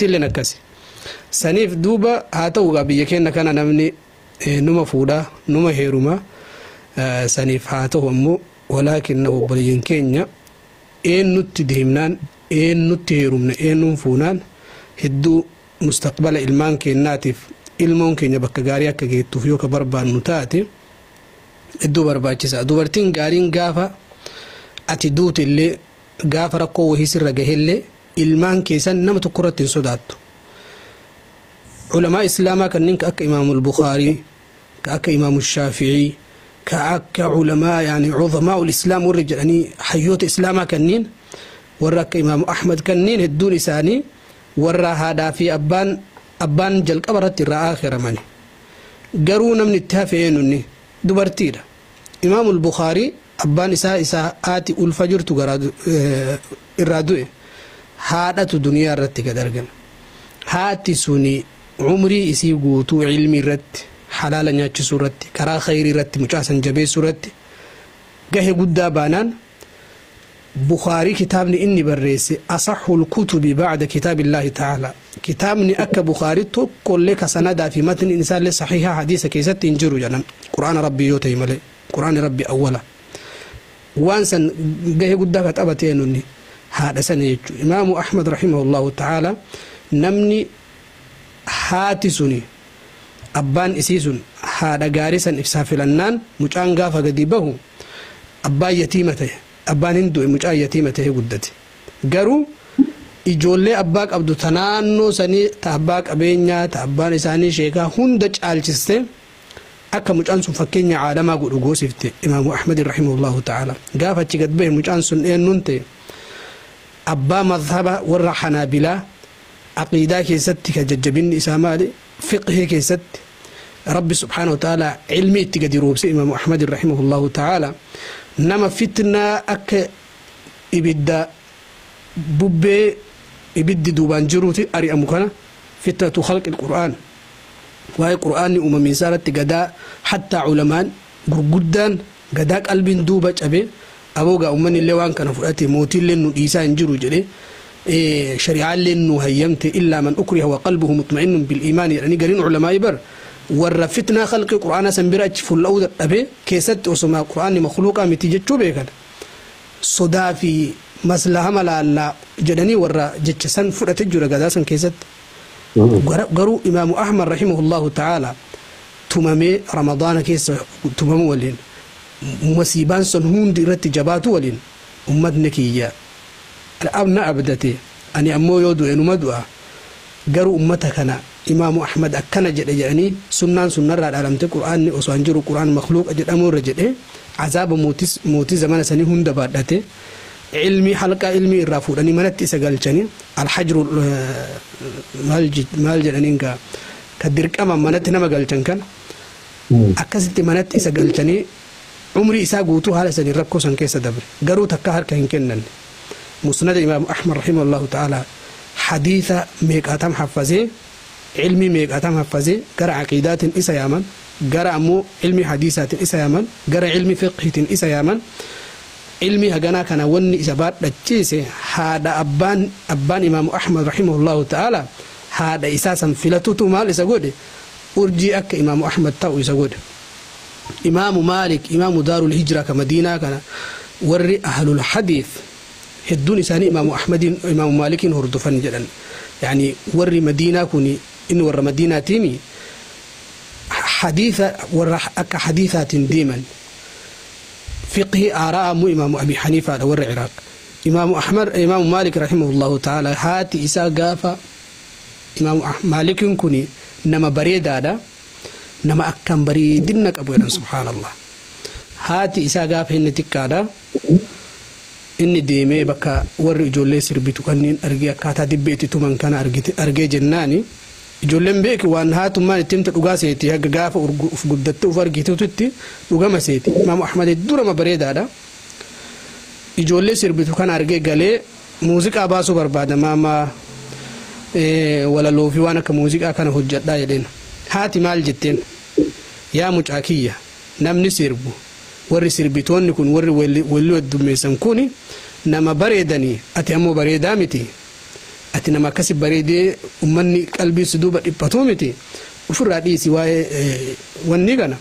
dubartiin leen akkasi saniif duuba haa ta'u biyya keenya kana namni numa fuudhaa numa heeruma saniif haa ta'u ammoo walaakin obboleeyyan keenya eenyutti deemnaan eenyutti heerumne eenyuun fuunaan hedduu mustaqbala ilmaan keenyaatiif ilmoon keenya bakka gaarii akka geettuuf yoo ka barbaannu taate hedduu barbaachisa. Dubartiin gaariin gaafa ati duute illee gaafa rakkoo wahii sirra gahellee ilmaan keessan nama tokko irratti hin sodaattu. Ulamaa islaamaa kanneen ka akka imaamul Bukhaarii ka akka imaamul Shaafi'ii ka akka ulamaa yani cudhamaa'ul islaam warri jedhanii hayyoota islaamaa kanneen warra akka imaamu Ahmad kanneen hedduun isaanii warra haadhaa fi abbaan jalqaba irratti irraa akhiramani. Garuu namni itti hafe eenyunni dubartiidha. Imaamul Bukhaarii abbaan isaa haati ulfa jirtu irraa du'e haadhatu duniyaa irratti gad argame. Haati suni umrii isii guutuu ilmi irratti halaala nyaachisuu irratti karaa khayrii irratti mucaasan jabeessuu irratti gahe guddaa baanaan بخاري كتابني إني بريس أصح الكتب بعد كتاب الله تعالى كتابني أكا بخاري تو كل لك سندا في متن إنسان صحيحة حديثة كيست إنجروا جنان قرآن ربي يوتي ملي قرآن ربي أولا وانسا جه قدك أبتينني هذا سنة إمام أحمد رحمه الله تعالى نمني هاتسني أبان إسيسن هذا جارسا إفساف لنان مجان قافة قديبه أبا يتيمته abbaan hin du'e mucaa yatiima ta'ee guddate garuu ijoollee abbaa qabdu tanaannoo sanii ta abbaa qabeenyaa ta abbaan isaanii sheekaa hunda caalchiste akka mucaan sun fakkeenya caalamaa godhu goosifte imaamu Ahmad rahimahullahu ta'ala gaafa achi gad bahe mucaan sun eenyuun ta'e abbaa madhaba warra Hanaabilaa aqiidaa keessatti ka jajjabinni isaa maali fiqhii keessatti rabbi subhaanahu wa ta'ala ilmi itti gadi roobse imaamu Ahmad rahimahullahu ta'ala nama fitnaa akka ibidda bubbee ibiddi duubaan jiruuti ari'amu kana fitnatu khalqil qur'aan waa'ee qur'aanni uumamiinsaa irratti gadaa hattaa ulamaan gurguddaan gadaa qalbiin duuba cabe aboogaa uummanni illee waan kana fudhate mootiillee nu dhiisaa hin jiru jedhe shari'aallee nu hayyamte illaa man ukriha wa qalbuhu mutma'innun bil iimaan jedhanii gariin ulamaa bar warra fitnaa khalqi qur'aana san bira achi fulla'uu dadhabe keessatti osoma qur'aanni makhluuqaa miti jechuu beekan sodaa fi maslaha malaallaa jedhanii warra jecha san fudhate jira gadaa san keessatti garuu imaamu Ahmad rahimahullahu ta'ala tumamee ramadaana keessa tumamu waliin masiibaan sun hundi irratti jabaatu waliin ummatni kiyya abna abdate ani ammoo yoo du'e numa du'a garuu ummata kana imaamu Ahmad akkana jedhe jedhanii sunnaan sunnarraa dhaalamte qur'aanni osoo hin jiru qur'aan makhluuqa jedhamu irra jedhe azaaba mootii zamana sanii hunda baadhate ilmi halqaa ilmi irraa fuudhanii manatti isa galchanii alhajru maal jedhaniin ka dirqama manatti nama galchan kan akkasitti manatti isa galchanii umrii isaa guutuu haala sanii rakkoo san keessa dabre garuu takka harka hin kennanne musnad imaamu Ahmad rahimahullahu ta'ala hadiisa meeqaatam haffazee علمي ميقاتام حفظي قرأ عقيدات إسا يامن قرأ مو علمي حديثات إسا يامن قرأ علمي فقه إسا يامن علمي هجنا كان وني إسبات لتشيسه هذا أبان إمام أحمد رحمه الله تعالى هذا إساسا فلتوتو مال إسقود أرجي أك إمام أحمد تاو إسقود إمام مالك إمام دار الهجرة كمدينة كان وري أهل الحديث هدون إساني إمام أحمد إمام مالك هردفن جدا يعني وري مدينة كوني إن ور مدينة تيمي حديثة ور أك حديثات ديما فقه آراء مو إمام أبي حنيفة ور العراق إمام مالك رحمه الله تعالى هاتي إسا قافة إمام مالك كوني نما بريد هذا نما أكم بريدنك أبو سبحان الله هاتي إسا قافة إن تكادا inni deemee bakka warri ijoollee sirbitu kanneen argee akkaataa dibbeetti tuman kana argee jennaani ijoolleen beeki waan haatummaan ittiin dhugaa seeti haga gaafa uf guddatte uf argitutti dhugama seeti imaamu Ahmad durama bareedaadha ijoollee sirbitu kana argee galee muuziqaa baasuu barbaada maama walaloo fi waan akka muuziqaa kana hojjedhaa jedheen haati maal jetteen yaa mucaa kiyya namni sirbu warri sirbitoonni kun warri walli waddummeessan kuni nama bareedanii ati ammoo bareedaa miti أتنا ما كسب بريدي أمني قلبي سدوبة إبطومتي وفر حديثي والنيغانا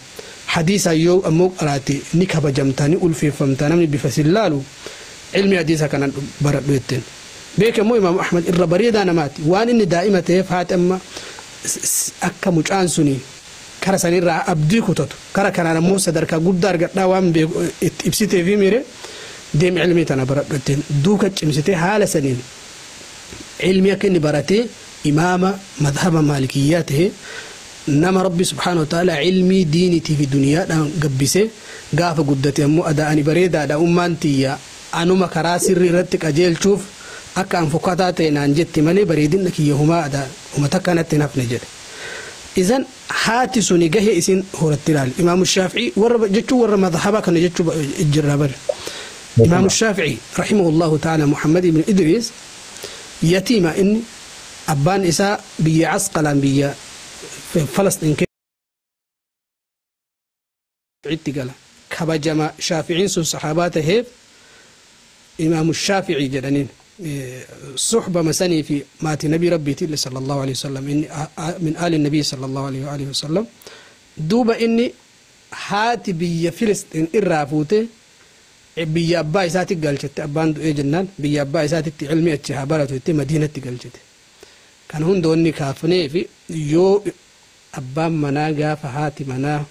حديث أيو أموك أراتي نكبة جمتاني ألفي فمتانامني بفسلالو علمي حديثة كانت برد بيتين بيك مو إمام أحمد إرى بريدا نماتي وان إني دائمة يفعات أما أكا مجان سني كرا سنير أبدي كتوتو كرا كان موسى دركا قدار قطنا وان إبسيتي في ميري ديم علمي تانا برد بيتين دوكا جمسيتي حالة سنين علمي كني براتي إمام مذهب مالكياته نما ربي سبحانه وتعالى علمي دينتي في الدنيا قبسه قاف قدتي أمو أداني بريدا أدا أمانتي أنو مكرا سري رتك أجيل شوف أكا أنفقاتاتي نانجت مالي بريدين لكي يهما أدا ومتكانت نفن جد إذن حاتي سوني قهي إسين هو التلال إمام الشافعي جتشو ور مذهبا كان جتشو الجرابر إمام الشافعي رحمه الله تعالى محمد بن إدريس يتيمة إن أبان إساء بي عسقلان بي في فلسطين عدت قال كبجما شافعين سن صحاباته إمام الشافعي جدنين صحبة مسني في مات نبي ربي تيل صلى الله عليه وسلم إني من آل النبي صلى الله عليه وآله وسلم دوب إني هاتي بي فلسطين إرافوته بي أبا إساتي قالت أبان دو جنان بي أبا إساتي علمي أتشهابارة مدينة قالت كان هون دوني كافني في يو أبان منا قاف هاتي منا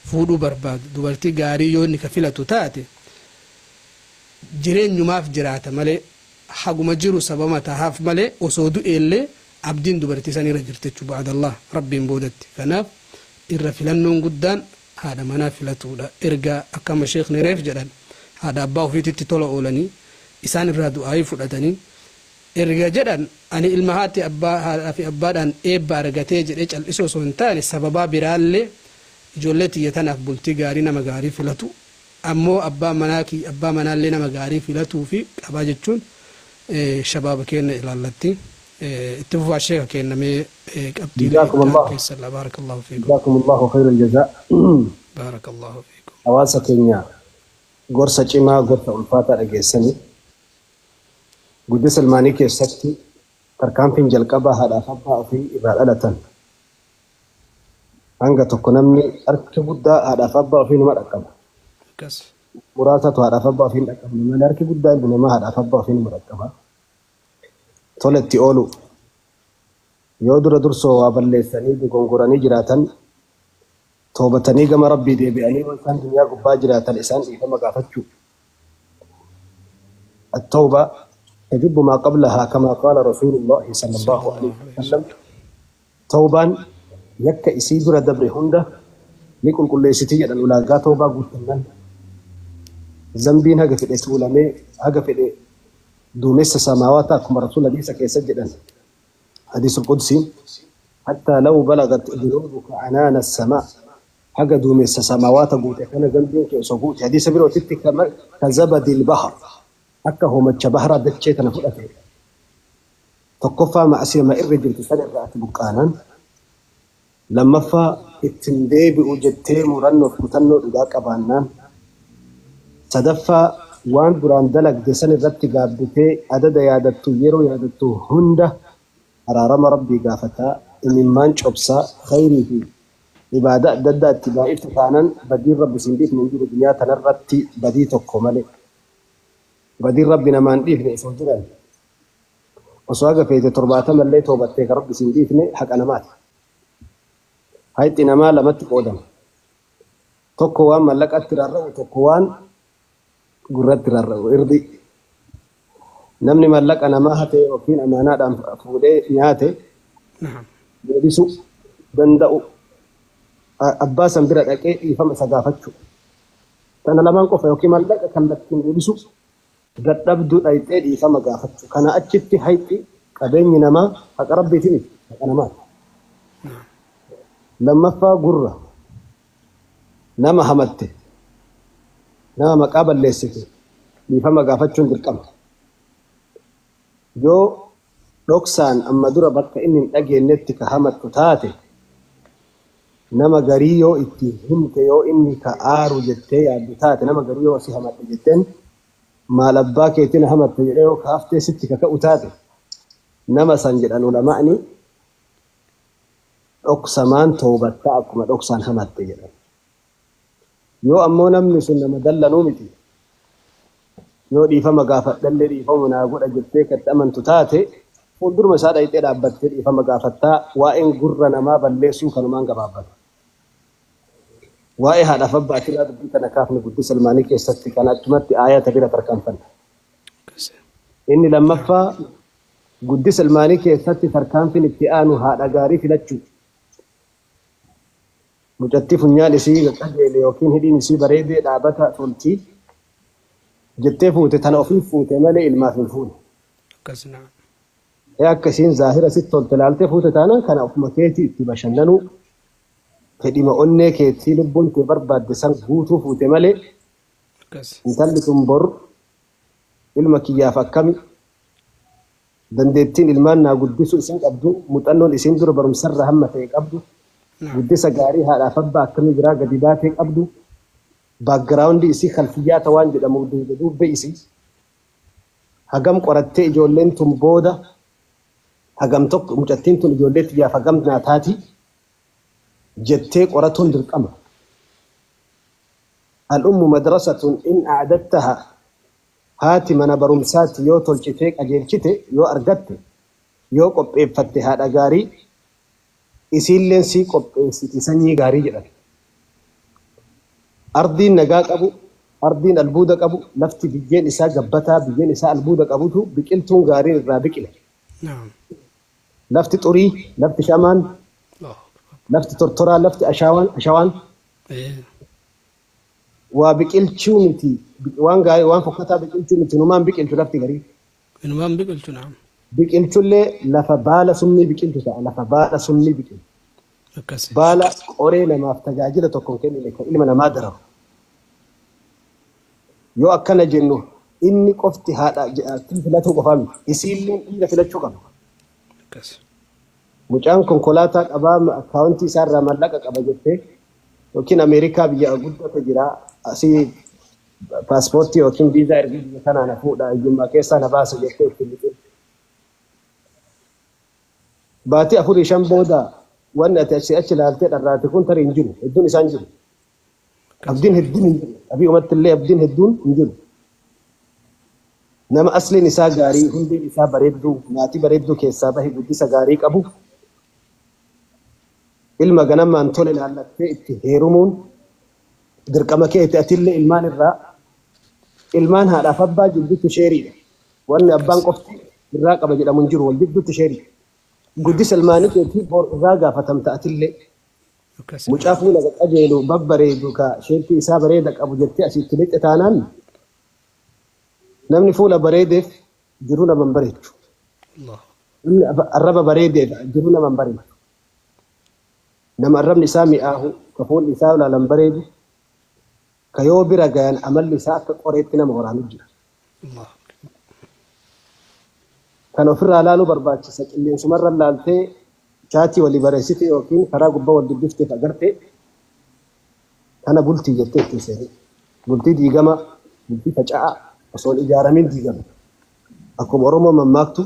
فودو برباد دوبرتي غاري يو نكفلة تاتي جرين يماف جراتا مالي حقو مجرو سبما تهاف مالي وصودو إلي عبدين دوبرتي ساني رجرتشو بعد الله ربي مبودت فناف إرفلنون قدان هذا منا فلتو دا إرقا أكام الشيخ نريف جلال هذا أباو في تتطلع أولاني إسان الرادو آي فلتاني إرقا جلال أني المهاتي أبا في أبادان إيبا رقاتي جريج الإسو سونتاني سببا برالي جولتي يتناف بلتي غارينا مغاري فلتو أمو أبا مناكي أبا منالينا مغاري فلتو في أبا جتشون شباب كين إلى اللتي اتفوا الشيخ كين نمي أبدي جزاكم الله بارك الله فيكم جزاكم الله خير الجزاء بارك الله فيكم حواسا كينيا غورسا جيما غورسا ألفاتا أجيسني قدس الماني كيستي تركان فين جلقبا هذا فبا في إبادة hanga tokko namni harki guddaa haadhaaf abbaa ofii nama dhaqqaba. Muraasatu haadhaaf abbaa ofii hin dhaqqabne malee harki guddaa ilmi namaa haadhaaf abbaa ofii nama dhaqqaba. Tola itti oolu yoo dura dursoo waa balleessanii dogongoranii jiraatan toobatanii gama rabbii deebi'anii waan isaan duniyaa gubbaa jiraatan isaan dhiifama gaafachuu. التوبة تجب ما قبلها كما قال رسول الله صلى الله عليه وسلم توبان يك إسيدر دبر هندا لكل كل ستيجة الأولاقات توبة قلتنا زنبين هجف الإسولامي هجف دونس السماوات كما رسول الله سكي سجدا حديث القدسي حتى لو بلغت ذنوبك عنان السماء حاجة دونس السماوات قلت كان زنبين كيسوقوت حديث بيرو تتك كزبد البحر حكا هو متشبهرة دكتشيت نفلته تقفى مع سيما الرجل تسرع رأت بقانا لما فا التندي بوجدتي مرنو فتنو إذا كبانان صدفا وان بران دلق دسن الربط قابدتي عدد يادتو يرو يادتو هنده أرارم ربي قافتا إن مانش أبسا خيري في إبادة ددا اتباعي فتانا بدير رب سنبيت من جور الدنيا تنرتي بديتو مالي بدير ربنا ما نديفني سوجران وسواقة في ترباتا ملي توبتك رب سنبيتني حق أنا مات هايتي نما لمت قودم توكوان ملك أترارو توكوان قررت ترارو إردي نمني ملك أنا ما هتي وكين أمانة دام فودي نياتي نعم يديسو بندأو أباسا برد أكي يفهم سقافتشو تانا لمن قفا وكي ملك كاللكين يديسو قد أبدو أيتي يفهم سقافتشو كان أتشتي هايتي قبيني نما أقرب بيتني أنا مات لما فا قرة نما همته نما مقابل ليسكي يفهم قافتشون بالقمر جو روكسان أما دورا بك إني أجي نتك همت كتاتي نما غريو اتهمت يو إني كآرو جتي عبتاتي نما غريو وسي همت جتين ما لباك يتين همت يو كافتي ستك كأتاتي nama san jedhan ulamaa'ni dhoksamaan toobatta akkuma dhoksaan hamatte jedhan. Yoo ammoo namni sun nama dallanuu miti yoo dhiifama gaafadhallee dhiifama naa godha jettee katti amantu taate fuulduruma isaa dhayxee dhaabbattee dhiifama gaafattaa waa'een gurra namaa balleessuu kanumaan gabaabbata. Waa'ee haadhaaf abbaa atiraa dubbii kana kaafne guddisa ilmaanii keessatti kan achumatti aayata bira tarkaanfanna. Inni lammaffaa guddisa ilmaanii keessatti tarkaanfin itti aanu haadha gaarii filachuu. Mucattii funyaan isii qajeele yookiin hidhiin isii bareedee dhaabata toltii jettee fuute tana ofii fuute malee ilmaaf hin fuune. Akka isiin zaahira sitti tolte ilaaltee fuute taanaan kana ofuma keetii itti bashannanuu fedhima onnee keetii lubbuun kee barbaadde san guutuu fuute malee intalli sun bor ilma kiyyaaf akkami dandeettiin ilmaan naa guddisuu isin qabdu muuxannoon isin dura barumsarra hamma ta'e qabdu guddisa gaarii haadhaaf abbaa akkamii biraa gadi baatee qabdu baakgiraawundi isii khalfiyyaata waan jedhamu duubbe isii hagam qorattee ijoolleen tun booda hagam tokko mucattiin tun ijoollee xiyyaaf hagam naataati jettee qoratuun dirqama. Al-ummu madrasatun in a'adattaha haati mana barumsaatti yoo tolchitee qajeelchite yoo argatte yoo qopheeffatte haadha gaarii isiilleen sii qopheessiti sanyii gaarii jedhan. Ardiin nagaa qabu, ardiin albuuda qabu, lafti biyyeen isaa gabbataa, biyyeen isaa albuuda qabutu biqiltuun gaariin irraa biqile. Lafti xurii, lafti shamaan, lafti tortoraa, lafti ashawaan waa biqilchuu miti waan gaarii waan fokkataa biqilchuu miti numaan biqilchu lafti garii. Numaan biqilchu naam. Biqilchullee lafa baala summii biqiltu ta'a lafa baala summii biqiltu. Baala qoree namaaf tajaajila tokkoon kennine kan ilma namaa dararu. Yoo akkana jennu inni qofti haadha filatuu qofaa miti isiillee dhiira filachuu qaba. Mucaan konkolaataa qabaa akkaawuntii isaarraa mallaqa qaba jettee yookiin Ameerikaa biyya guddate jira asii paaspoortii yookiin viizaa ergii biyya kanaa na fuudha iyyummaa keessaa na baasa jettee itti liqe. Baatii 4-5 booda wanni ati achi ilaaltee dharraate kun tarii hin jiru hedduun isaa hin jiru. Abdiin hedduun hin jiru. Abii uumatti illee abdiin hedduun hin jiru. Nama asliin isaa gaarii hundi isaa bareedduu maatii bareedduu keessaa bahe guddisa gaarii qabu. Ilma ganamaan tole ilaallattee itti heerumuun dirqama keeti atillee ilmaan irraa ilmaan haadhaaf abbaa jidduutti sheeriidha. Wanni abbaan qofti irraa qaba jedhamu hin jiru wal jidduutti sheeriidha. Guddisa ilmaanii keetii irraa gaafatamta atillee mucaa fuula qajeelu babbareedu ka sheekii isaa bareeda qabu jettee asitti lixe taanaan namni fuula bareedeef jiru nama hin bareechu. Namni arraba bareedeef jiru nama hin bareechu. Nama arrabni isaa mi'aahu ka fuulli isaa ilaalan bareedu ka yoo bira gayan amalli isaa akka qoreetti nama waraanu jira. Kan ofirraa ilaaluu barbaachisa qilleensumarra ilaaltee chaatii walii bareessite yookiin karaa gubbaa wal dubbifteef agartee kana bultii jettee itti seeni. Bultii diigama, bultii faca'aa osoo hin ijaaramin diigama. Akkuma Oromoo mammaaktu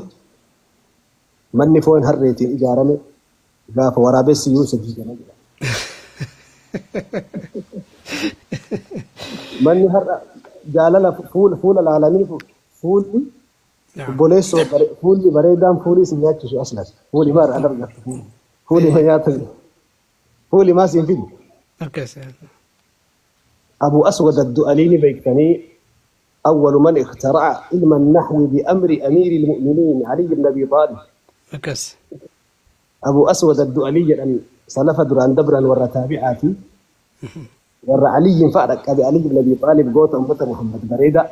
manni foon harreetiin ijaarame gaafa waraabessi yuusa diigama jedhama. Manni har'a jaalala fuula laalanii fuulli boleessoo fuulli bareedaan fuulli si nyaachisu aslas fuulli maal adargatu fuulli ma nyaatan fuulli maas hin fidu. أبو أسود الدؤلي بيكتني أول من اخترع علم النحو بأمر أمير المؤمنين علي بن أبي طالب. أبو أسود الدؤلي أن سلف دران دبرا ورا تابعاتي ورا علي فارق أبي علي بن أبي طالب قوت أمة محمد بريدة.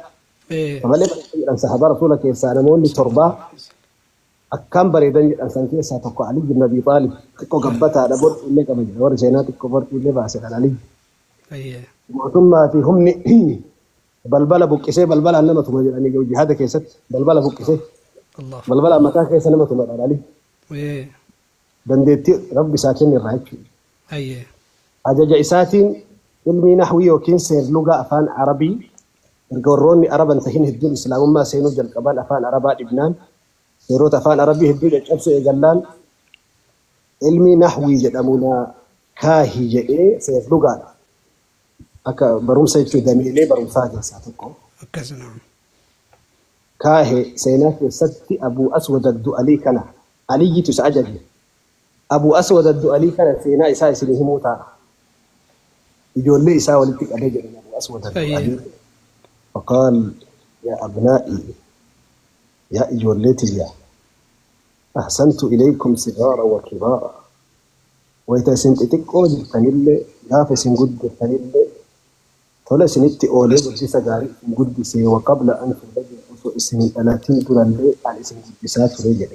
فمالك أن صحابة رسولك يسالمون لتربة أكم بريدة أن سنتي ساتقوا علي بن أبي طالب تكو قبتها دبر إليك أبي ورجينات كبرت إلي باسل علي. ثم في همني بلبلة بوكسي بلبلة أنما تمجد أن يجي جهاد كيست بلبلة بوكسي بلبلة مكان كيس أنما تمجد علي بنديتي ربي ساكن الرهيب أجا إساتين علمي نحوي وكين سير لغة أفان عربي القروني عربا تهين هدون الإسلام ما سينوج القبال أفان عربا لبنان yeroo afaan arabii hedduu caccabsu eegallaan ilmi nahwii jedhamuna kaahii jedhee seef dhugaadha akka barumsa jechuun dameelee barumsaa keessaa tokko akkasuma kaahee seenaa keessatti abuu aswad addu'alii kana aliyyitu isa ajaje abuu aswad addu'alii kana seenaa isaa isinii himuu ta'a ijoollee isaa walitti qabee jedhan abuu aswad addu'alii faqaal yaa abnaa'i yaa ijoolleetii yaa أحسنت إليكم صغارا وكبارا وإذا سنت تقول تنيل غاف سن قد تنيل تولا سنتي أولي بدي سجاري قد سي وقبل أن تبدأ أسوء سنين 30 دولار على سن قد سات رجع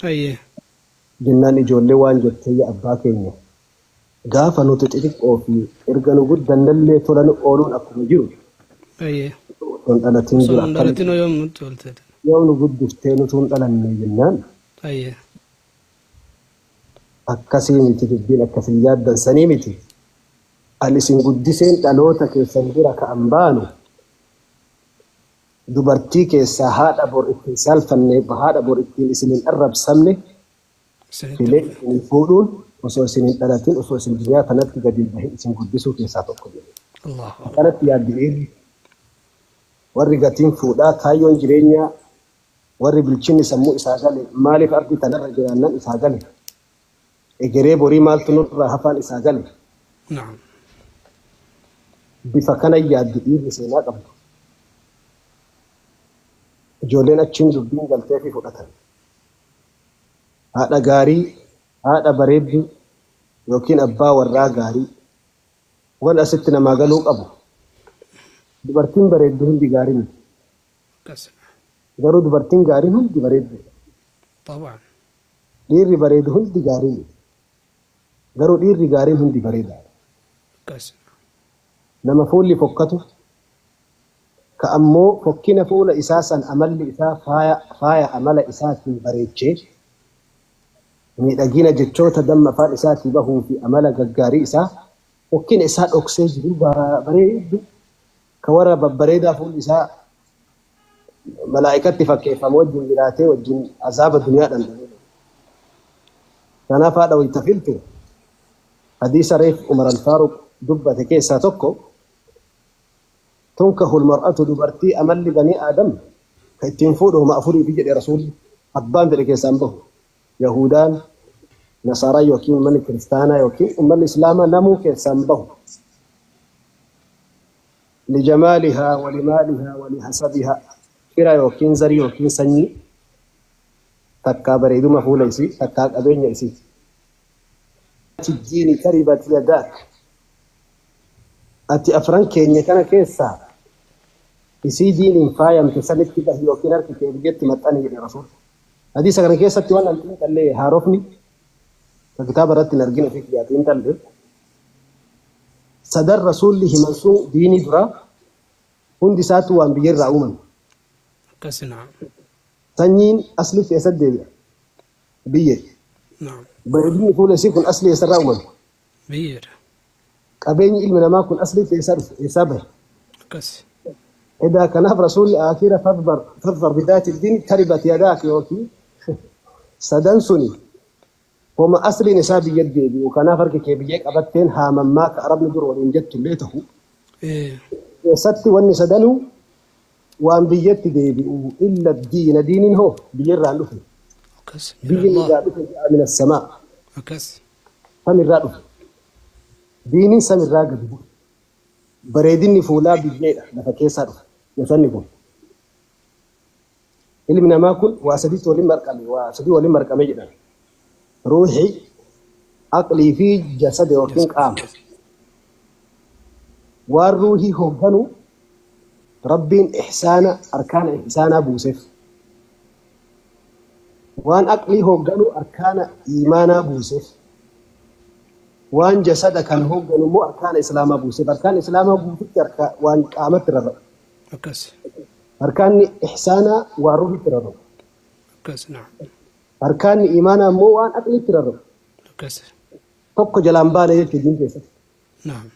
أيه جناني جولي وان جتي أباكيني غاف نو تتقول في إرجانو قد دنيل تولا نقولون أكون جرو أيه تون 30 دولار 30 يوم تولت يوم قد دفتين تون 30 جنان أيه akkasii miti dubbiin akkasii yaaddan sanii miti ani isin guddiseen dhaloota keessan bira ka'an baanu dubartii keessaa haadha bor ittiin saalfanne haadha bor ittiin isinin arrabsamne filee isin fuudhuun osoo isinin dhalatin osoo isin duniyaa kanatti gadi bahin isin guddisuu keessaa tokko jedhe kanatti yaaddi'een warri gatiin fuudhaa kaayyoon jireenyaa warri bilchinni sammuu isaa gale maaliif ardi tanarra jiraannan isaa gale egeree borii maaltu nurraa hafaan isaa gale bifa kana yaaddi dhiirri seenaa qabdu ijoolleen achiin dubbiin galtee fi fudhatan haadha gaarii haadha bareeddu yookiin abbaa warraa gaarii waan asitti namaa galuu qabu dubartiin bareeddu hundi gaarii miti garuu dubartiin gaarii hundi bareeddu dhiirri bareedu hundi gaarii miti garuu dhiirri gaariin hundi bareedaadha nama fuulli fokkatu ka ammoo fokkina fuula isaa san amalli isaa faaya amala isaatiin bareechee miidhagina jechoota damma afaan isaatii bahuu fi amala gaggaarii isaa fokkina isaa dhoksee jiru bareedu ka warra babbareedaa fuulli isaa malaa'ikatti fakkeeffamu wajjin jiraatee wajjin azaaba duniyaa dhandhamee kanaaf haadha wayita filtu حديث ريف عمر الفاروق دبة كيسا توكو تنكه المرأة دبرتي أمل بني آدم كي تنفوده مأفوري في جد رسول أبان ذلك يسامبه يهودان نصارى يوكيم من كريستانا يوكيم من الإسلام نمو كيسامبه لجمالها ولمالها ولحسبها كرا يوكين زري يوكين سني تكا بريدو مفهول يسي تكا أبين يسي الدين كربت يداك أتي أفران كينيا كان كيسا يسي دين فايم تسلت كده يوكينار كي بجت متاني يا رسول هذه سكر كيسا توانا أنت اللي هاروفني فكتاب رت نرجين في كياتين تلبي صدر رسول له منسو ديني درا هندي ساتو وان بير راومن كسنا تنين أصلي في أسد بيه نعم بردني فول يكون أصلي يسر راومن بير قبيني علمنا ما كن أصلي في يسابه كس إذا كان رسول آخرة فاظفر بذات الدين تربت يداك يوكي سدنسني وما أصلي نسابي يدي وكان فرق كي بيجيك أبتين هاما ما كأرب ندور وإن جدت ليته ستي واني سدنو وان بيجت دي إلا الدين دين هو بيرع له دين جاء من السماء فمن رأيه دين سمر راقب بريدني فولا بيجيك نفكيسا يسنكم علمنا ما كن واسدي ولي مرقمي جدا روحي عقلي في جسد وكين قام والروحي هوغنو ربين إحسانا أركان إحسانا بوسف وان عقلي هوغنو أركان إيمانا بوسف وان جسد كان هوغنو مو أركان إسلاما بوسف أركان إسلاما بوسف وان قامت رب أركان إحسانا وروحي ترى نعم أركان إيمانا مو وان أقل ترى توكو جلامبانا يلك دين كيسا نعم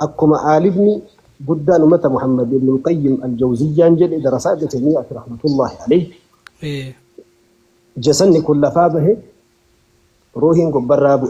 أكما عالبني قدان أمة محمد بن القيم الجوزية جل دراسات تيمية رحمة الله عليه جسني كل فابه روحين قبر رابو